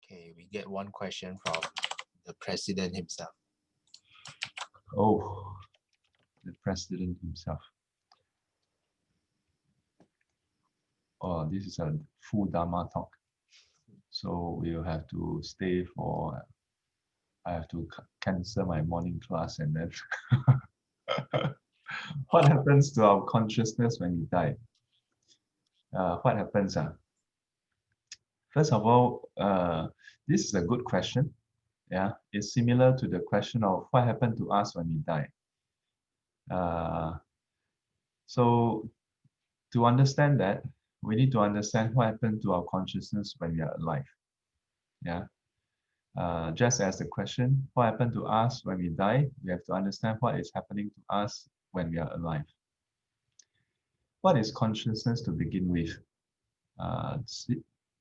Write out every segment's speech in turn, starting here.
Okay, we get one question from the president himself. Oh, the president himself. Oh, this is a full Dhamma talk. So we'll have to stay for, I have to cancel my morning class and then. What happens to our consciousness when we die? What happens? First of all, this is a good question. Yeah, it's similar to the question of what happened to us when we die. So to understand that, we need to understand what happened to our consciousness when we are alive. Yeah. Just as the question, what happened to us when we die, we have to understand what is happening to us when we are alive. What is consciousness to begin with?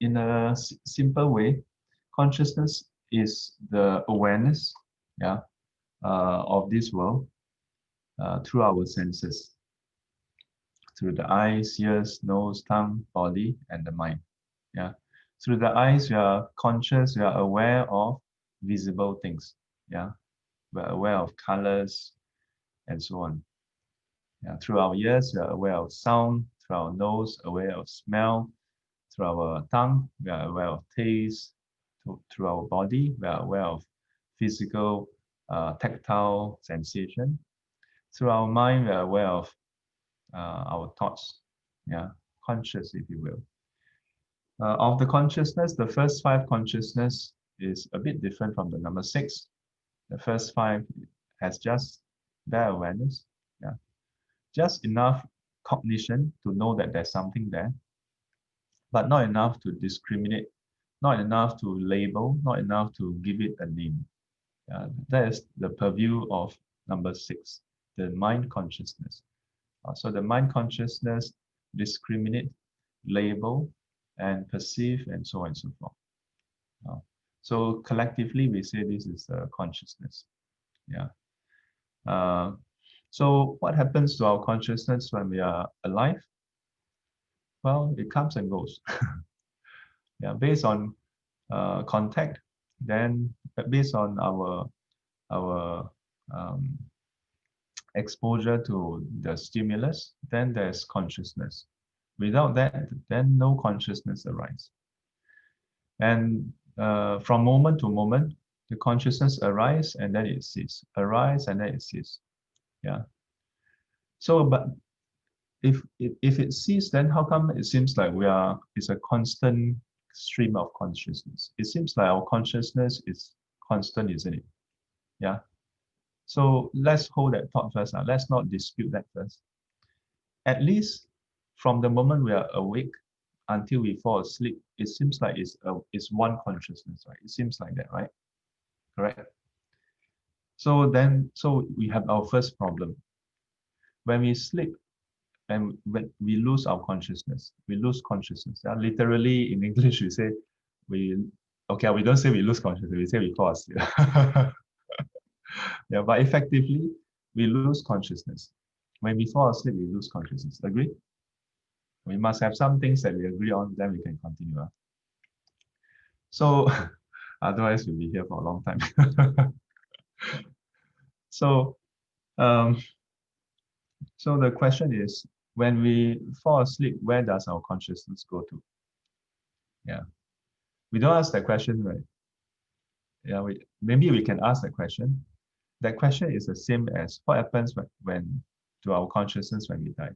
In a simple way, consciousness is the awareness, yeah, of this world through our senses, through the eyes, ears, nose, tongue, body, and the mind. Yeah, through the eyes, we are conscious, we are aware of visible things. Yeah, we're aware of colors and so on. Yeah, through our ears, we are aware of sound. Through our nose, aware of smell. Through our tongue, we are aware of taste. Through our body, we are aware of physical, tactile sensation. Through our mind, we are aware of our thoughts. Yeah, conscious, if you will. Of the consciousness, the first five consciousness is a bit different from the number six. The first five has just bare awareness, yeah, just enough cognition to know that there's something there, but not enough to discriminate, not enough to label, not enough to give it a name. That is the purview of number six, the mind consciousness. So the mind consciousness discriminate, label, and perceive, and so on and so forth. So collectively, we say this is consciousness. Yeah. So what happens to our consciousness when we are alive? Well, it comes and goes. Yeah, based on contact, then based on our exposure to the stimulus, then there's consciousness. Without that, then no consciousness arises. And from moment to moment, the consciousness arises and then it ceases. Arise and then it ceases. Yeah. So, but if it ceases, then how come it seems like it's a constant stream of consciousness? It seems like our consciousness is constant, isn't it? Yeah. So let's hold that thought first. Let's not dispute that first. At least from the moment we are awake until we fall asleep, it seems like it's one consciousness, right? It seems like that, right? Correct. So we have our first problem. When we sleep and when we lose our consciousness, we lose consciousness. Yeah? Literally in English, we say we don't say we lose consciousness, we say we fall asleep. Yeah, but effectively, we lose consciousness. When we fall asleep, we lose consciousness. Agree? We must have some things that we agree on, then we can continue. So otherwise we'll be here for a long time. So so the question is, when we fall asleep, where does our consciousness go to? Yeah. We don't ask that question, right? Yeah, maybe we can ask that question. That question is the same as what happens when to our consciousness when we die.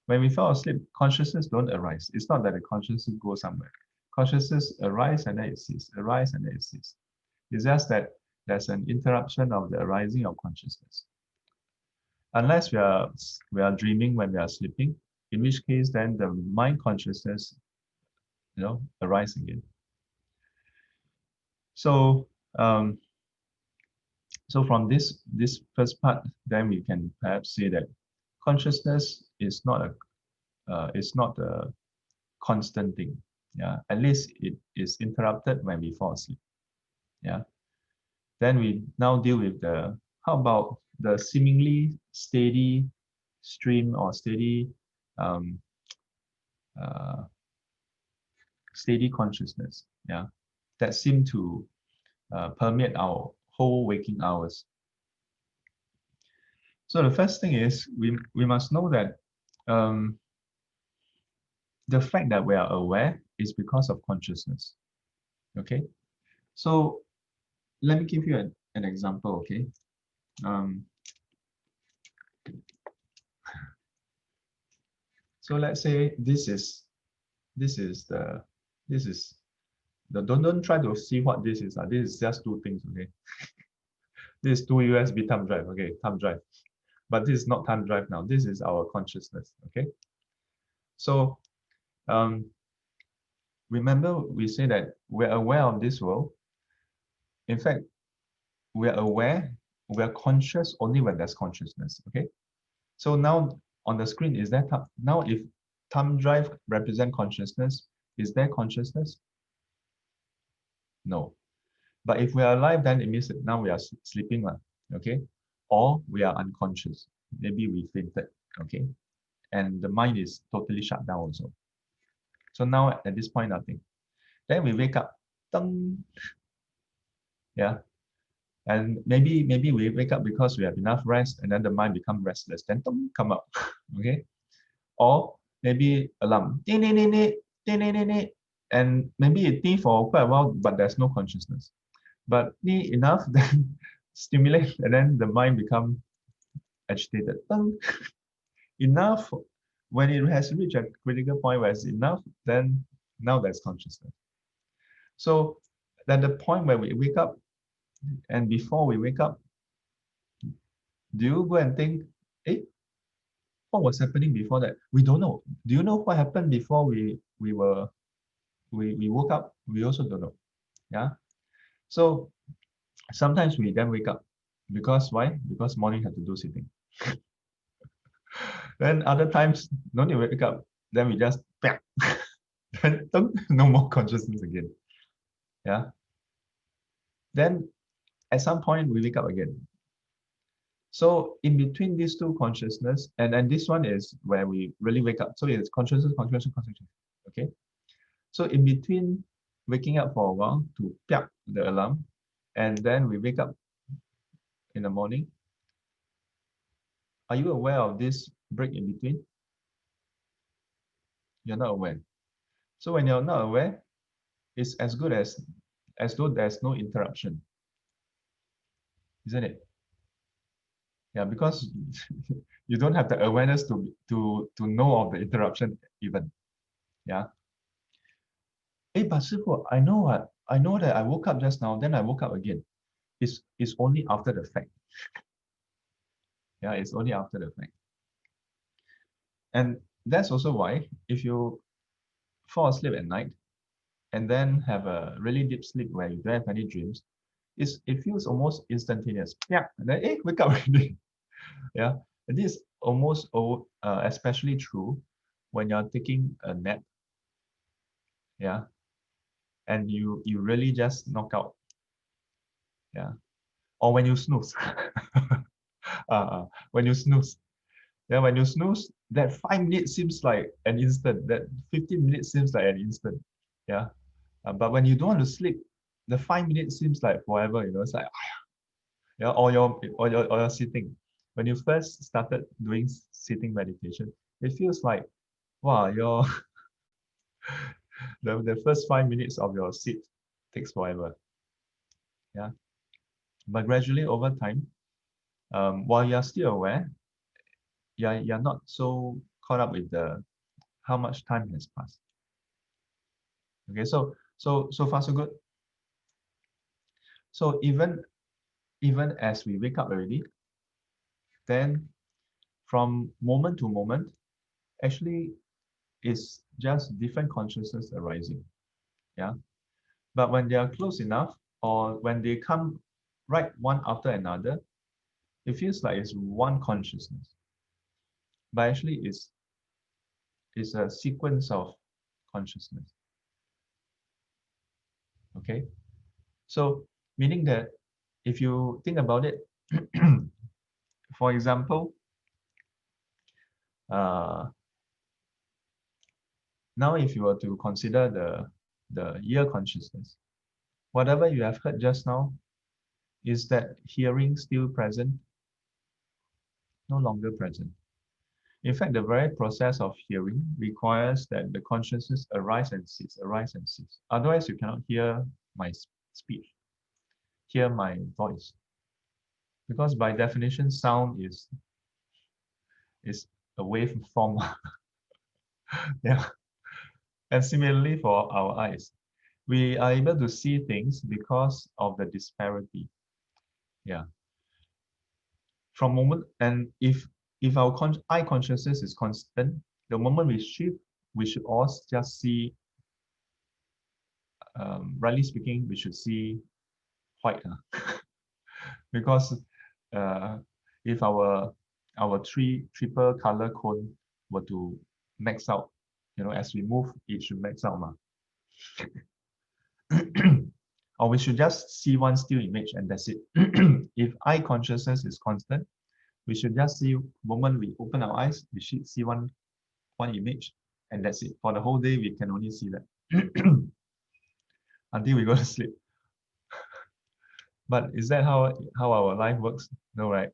When we fall asleep, consciousness don't arise. It's not that the consciousness goes somewhere. Consciousness arises and then it ceases, arise and then it ceases. It's just that there's an interruption of the arising of consciousness. Unless we are dreaming when we are sleeping, in which case then the mind consciousness, arise again. So so from this first part, then we can perhaps say that consciousness is not a constant thing. Yeah, at least it is interrupted when we fall asleep. Yeah. Then we now deal with how about the seemingly steady stream or steady consciousness. Yeah. that seem to permeate our whole waking hours. So the first thing is we must know that the fact that we are aware is because of consciousness. Okay, so let me give you an example. Okay, so let's say this is the don't try to see what this is. This is just two things. Okay, this is two USB thumb drive. Okay, thumb drive, but this is not thumb drive now. This is our consciousness. Okay, so remember we say that we're aware of this world. In fact, we're aware, we're conscious only when there's consciousness. Okay, so now on the screen is that now if thumb drive represent consciousness, is there consciousness? No. But if we are alive, then it means that now we are sleeping, okay? Or we are unconscious. Maybe we fainted, okay? And the mind is totally shut down also. So now at this point, nothing. Then we wake up, dong. Yeah. And maybe we wake up because we have enough rest, and then the mind become restless. Then dong, come up, okay? Or maybe alarm, ding, ding, ding, ding, ding, ding, ding, ding. And maybe it ding for quite a while, but there's no consciousness. But ding enough, then stimulate, and then the mind become agitated. Enough, when it has reached a critical point where it's enough, then now there's consciousness. So at the point where we wake up, and before we wake up, do you go and think, hey, what was happening before that? We don't know. Do you know what happened before we woke up? We also don't know. Yeah. So sometimes we then wake up because why? Because morning have to do sitting. Then other times no need to wake up. Then we just bang. Then no more consciousness again. Yeah. Then at some point we wake up again. So in between these two consciousness, and this one is where we really wake up. So it's consciousness, consciousness, consciousness. Okay. So in between waking up for a while to piak the alarm, and then we wake up in the morning. Are you aware of this break in between? You're not aware. So when you're not aware, it's as good as though there's no interruption, isn't it? Yeah, because you don't have the awareness to know of the interruption even. Yeah. Hey, but Sifu, I know what I know that I woke up just now, then I woke up again. It's only after the fact. Yeah, it's only after the fact. And that's also why if you fall asleep at night and then have a really deep sleep where you don't have any dreams, it feels almost instantaneous. Yeah, and then wake up already. Yeah, and this is almost especially true when you're taking a nap. Yeah, and you really just knock out. Yeah, or when you snooze. When you snooze. Yeah, when you snooze, that 5 minutes seems like an instant. That 15 minutes seems like an instant. Yeah, but when you don't want to sleep, the 5 minutes seems like forever. It's like yeah, or you're sitting. When you first started doing sitting meditation, it feels like wow, your the first 5 minutes of your sit takes forever. Yeah, but gradually over time, while you're still aware, you're not so caught up with the how much time has passed. Okay, so far so good. So even as we wake up already, then from moment to moment, actually is just different consciousness arising. Yeah. But when they are close enough, or when they come right one after another, it feels like it's one consciousness. But actually it's a sequence of consciousness. Okay. So meaning that if you think about it, for example, now if you were to consider the ear consciousness, Whatever you have heard just now, is that hearing still present? No longer present. In fact, the very process of hearing requires that the consciousness arise and cease, arise and cease. Otherwise, you cannot hear my speech, hear my voice. Because by definition, sound is a wave form. Yeah. And similarly for our eyes, we are able to see things because of the disparity. Yeah. From moment, and if our eye consciousness is constant, the moment we shift, we should all just see, rightly speaking, we should see white. Because if our triple color cone were to max out, as we move, it should max out. Or we should just see one still image and that's it. If eye consciousness is constant, we should just see, moment we open our eyes, we should see one image and that's it. For the whole day, we can only see that until we go to sleep. But is that how our life works? No, right?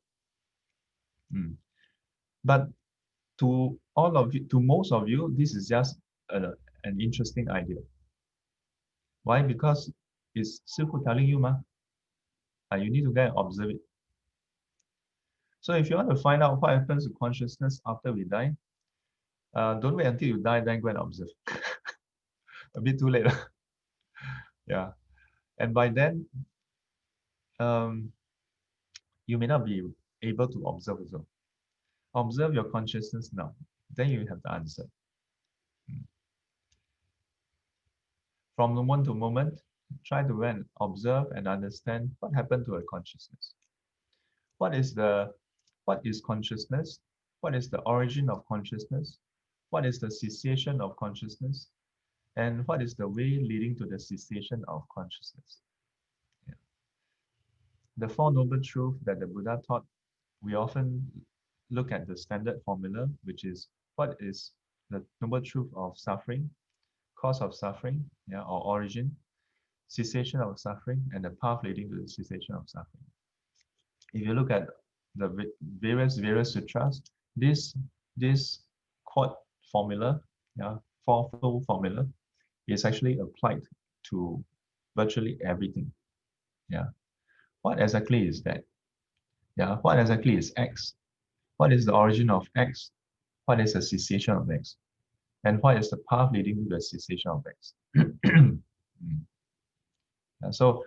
But to all of you, to most of you, this is just an interesting idea. Why? Because it's Sifu telling you, you need to go and observe it. So if you want to find out what happens to consciousness after we die, don't wait until you die, then go and observe. A bit too late. Yeah. And by then, you may not be able to observe as well. Observe your consciousness now. Then you have the answer. From moment to moment, try to observe and understand what happened to a consciousness. What is consciousness? What is the origin of consciousness? What is the cessation of consciousness? And what is the way leading to the cessation of consciousness? Yeah. The Four Noble Truths that the Buddha taught, we often look at the standard formula, which is what is the Noble Truth of suffering, cause of suffering, or origin, cessation of suffering, and the path leading to the cessation of suffering. If you look at the various sutras, this quote formula, fourfold formula, is actually applied to virtually everything. Yeah. What exactly is that? Yeah. What exactly is X? What is the origin of X? What is the cessation of X? And what is the path leading to the cessation of X? So,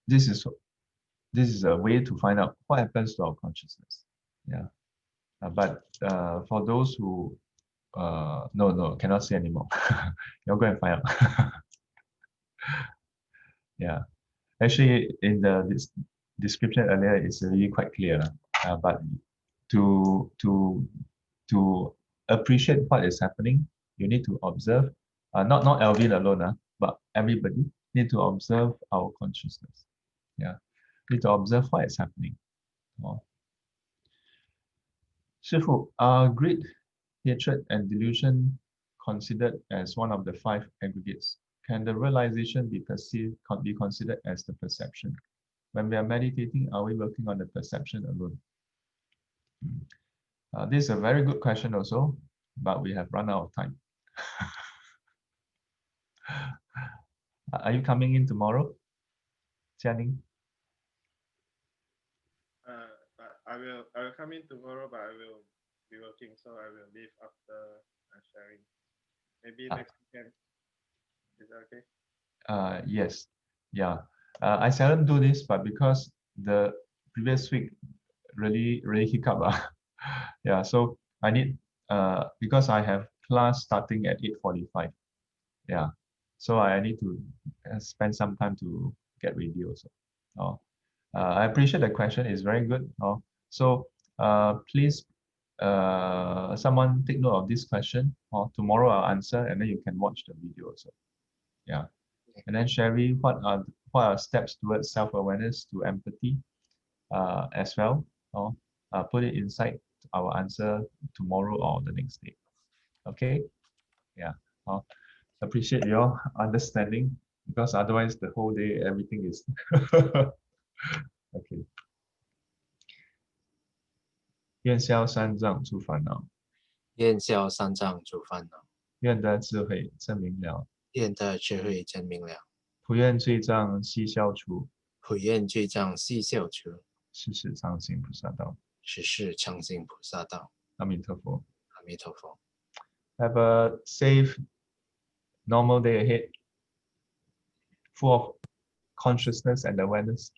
this is a way to find out what happens to our consciousness. Yeah. But for those who no, cannot say anymore. You'll go and find out. Yeah. Actually, in the description earlier, it's really quite clear. But to appreciate what is happening, you need to observe. Not Alvin alone, but everybody need to observe our consciousness. Yeah. Need to observe what is happening. Oh. Shifu, are greed, hatred, and delusion considered as one of the five aggregates? Can the realization be considered as the perception? When we are meditating, are we working on the perception alone? This is a very good question also, but we have run out of time. Are you coming in tomorrow, Jianing? I will come in tomorrow, but I will be working, so I will leave after sharing. Maybe next weekend. Is that okay? Yes. Yeah. I seldom do this, but because the previous week really hiccup. Yeah. So I need because I have class starting at 8:45. Yeah. So I need to spend some time to get ready also. Oh. I appreciate the question. It's very good. Oh. So please, someone take note of this question. Tomorrow I'll answer, and then you can watch the video also. Yeah. And then Sherry, what are steps towards self-awareness to empathy as well? Put it inside our answer tomorrow or the next day. Okay. Yeah. Appreciate your understanding because otherwise the whole day everything is okay. 愿消三障诸烦恼，愿消三障诸烦恼，愿得智慧真明了，愿得智慧真明了。普愿罪障悉消除，普愿罪障悉消除，世世常行菩萨道。十世常行菩萨道。阿弥陀佛。阿弥陀佛。 Have a safe, normal day ahead, full of consciousness and awareness.